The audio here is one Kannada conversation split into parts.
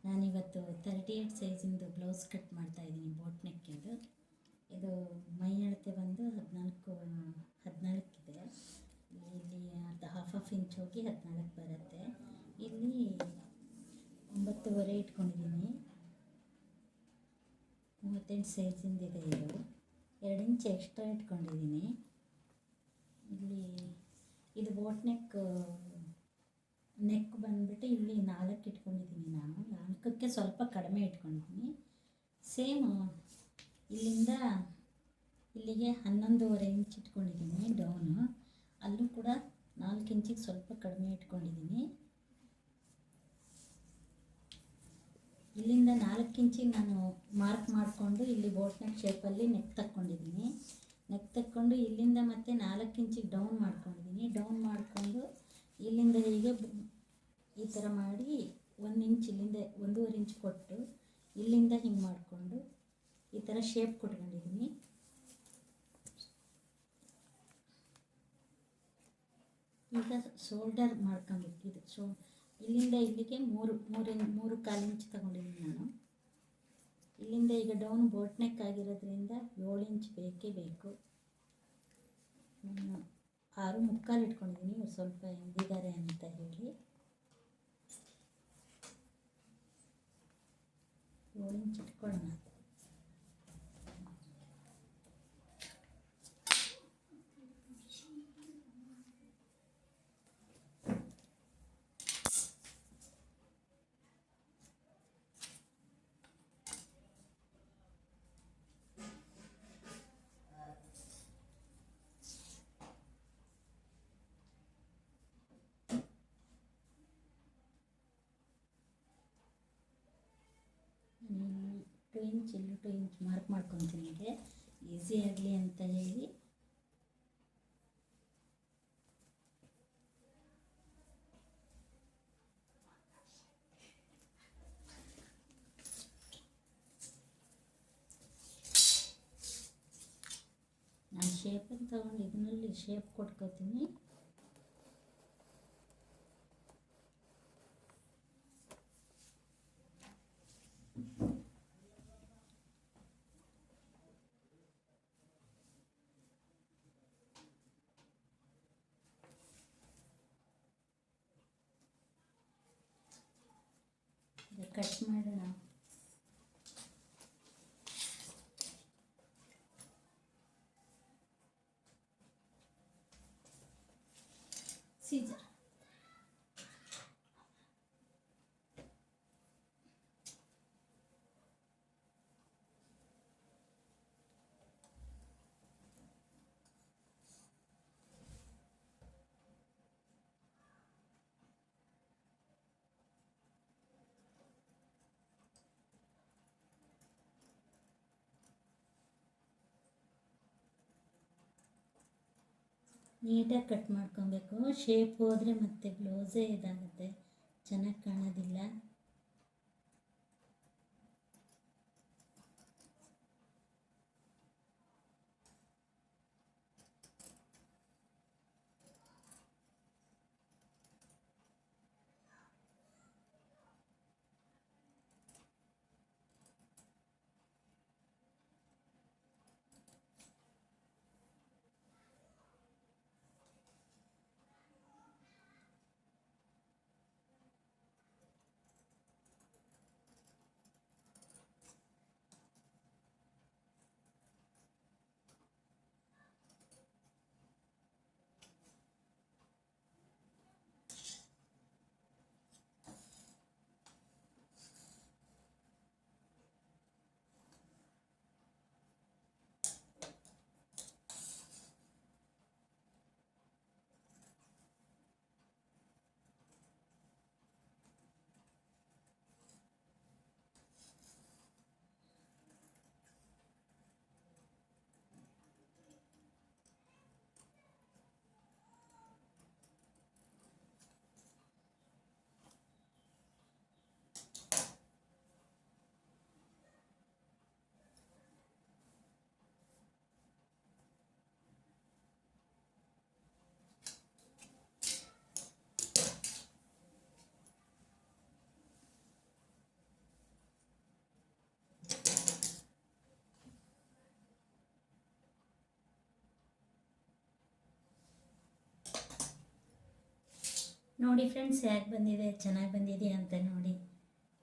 ನಾನಿವತ್ತು 38 ಸೈಜಿಂದು ಬ್ಲೌಸ್ ಕಟ್ ಮಾಡ್ತಾಯಿದ್ದೀನಿ. ಬೋಟ್ ನೆಕ್ಕಿಂದು. ಇದು ಮೈ ಅಳತೆ ಬಂದು 14 ಇದೆ. ಇಲ್ಲಿ ಅರ್ಧ ಹಾಫ್ ಇಂಚ್ ಹೋಗಿ 14 ಬರುತ್ತೆ. ಇಲ್ಲಿ 9.5 ಇಟ್ಕೊಂಡಿದ್ದೀನಿ. 38 ಸೈಜಿಂದಿದೆ ಇದು. 2 ಇಂಚ್ ಎಕ್ಸ್ಟ್ರಾ ಇಟ್ಕೊಂಡಿದ್ದೀನಿ. ಇಲ್ಲಿ ಇದು ಬೋಟ್ ನೆಕ್ ಬಂದುಬಿಟ್ಟು ಇಲ್ಲಿ 4 ಇಟ್ಕೊಂಡಿದ್ದೀನಿ. ನಾನು 4ಕ್ಕೆ ಸ್ವಲ್ಪ ಕಡಿಮೆ ಇಟ್ಕೊಂಡಿದ್ದೀನಿ. ಸೇಮ್ ಇಲ್ಲಿಂದ ಇಲ್ಲಿಗೆ 11.5 ಇಂಚ್ ಇಟ್ಕೊಂಡಿದ್ದೀನಿ ಡೌನು. ಅಲ್ಲೂ ಕೂಡ 4 ಇಂಚಿಗೆ ಸ್ವಲ್ಪ ಕಡಿಮೆ ಇಟ್ಕೊಂಡಿದ್ದೀನಿ. ಇಲ್ಲಿಂದ 4 ಇಂಚಿಗೆ ನಾನು ಮಾರ್ಕ್ ಮಾಡಿಕೊಂಡು ಇಲ್ಲಿ ಬೋಟ್ ನೆಕ್ ಶೇಪಲ್ಲಿ ನೆಕ್ ತಕ್ಕೊಂಡಿದ್ದೀನಿ. ನೆಕ್ ತಕ್ಕೊಂಡು ಇಲ್ಲಿಂದ ಮತ್ತೆ 4 ಇಂಚಿಗೆ ಡೌನ್ ಮಾಡ್ಕೊಂಡಿದ್ದೀನಿ. ಡೌನ್ ಮಾಡಿಕೊಂಡು ಇಲ್ಲಿಂದ ಹೀಗೆ ಈ ಥರ ಮಾಡಿ 1 ಇಂಚ್ ಇಲ್ಲಿಂದ 1.5 ಇಂಚ್ ಕೊಟ್ಟು ಇಲ್ಲಿಂದ ಹಿಂಗೆ ಮಾಡಿಕೊಂಡು ಈ ಥರ ಶೇಪ್ ಕೊಟ್ಕೊಂಡಿದ್ದೀನಿ. ಈಗ ಶೋಲ್ಡರ್ ಮಾಡ್ಕೊಬೇಕು. ಇದು ಇಲ್ಲಿಂದ ಇಲ್ಲಿಗೆ 3.25 ಇಂಚ್ ತಗೊಂಡಿದ್ದೀನಿ ನಾನು. ಇಲ್ಲಿಂದ ಈಗ ಡೌನ್ ಬೋಟ್ ನೆಕ್ ಆಗಿರೋದ್ರಿಂದ 7 ಇಂಚ್ ಬೇಕೇ ಬೇಕು. ನಾನು 6.25 ಇಟ್ಕೊಂಡಿದ್ದೀನಿ. ಇವ್ರು ಸ್ವಲ್ಪ ಹಿಂದಿದ್ದಾರೆ ಅಂತ ಹೇಳಿ 7 ಇಂಚ್ ಇಟ್ಕೊಳ್ಳೋಣ. ನಾನು 2 ಇಂಚ್ ಇಲ್ಲೂ 2 ಇಂಚ್ ಮಾರ್ಕ್ ಮಾಡ್ಕೊತೀನಿ. ಹೀಗೆ ಈಸಿ ಆಗಲಿ ಅಂತ ಹೇಳಿ ನಾನು ಶೇಪನ್ನು ತಗೊಂಡು ಇದರಲ್ಲಿ ಶೇಪ್ ಕೊಟ್ಕೋತೀನಿ. ಕಟ್ ಮಾಡೋಣ. ಸೀಜರ್ ನೀಟಾಗಿ ಕಟ್ ಮಾಡ್ಕೊಬೇಕು. ಶೇಪ್ ಹೋದರೆ ಮತ್ತೆ ಬ್ಲೌಸೇ ಇದಾಗುತ್ತೆ, ಚೆನ್ನಾಗಿ ಕಾಣೋದಿಲ್ಲ. ನೋಡಿ ಫ್ರೆಂಡ್ಸ್ ಹೇಗೆ ಬಂದಿದೆ, ಚೆನ್ನಾಗಿ ಬಂದಿದೆ ಅಂತ ನೋಡಿ.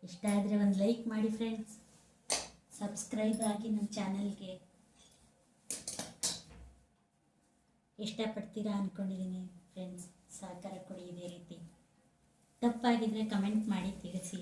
ಇಷ್ಟ ಆದರೆ ಒಂದು ಲೈಕ್ ಮಾಡಿ ಫ್ರೆಂಡ್ಸ್, ಸಬ್ಸ್ಕ್ರೈಬ್ ಆಗಿ ನಮ್ಮ ಚಾನಲ್ಗೆ. ಇಷ್ಟಪಡ್ತೀರಾ ಅಂದ್ಕೊಂಡಿದ್ದೀನಿ ಫ್ರೆಂಡ್ಸ್, ಸಹಕಾರ ಕೊಡಿ ಇದೇ ರೀತಿ. ತಪ್ಪಾಗಿದ್ದರೆ ಕಮೆಂಟ್ ಮಾಡಿ ತಿಳಿಸಿ.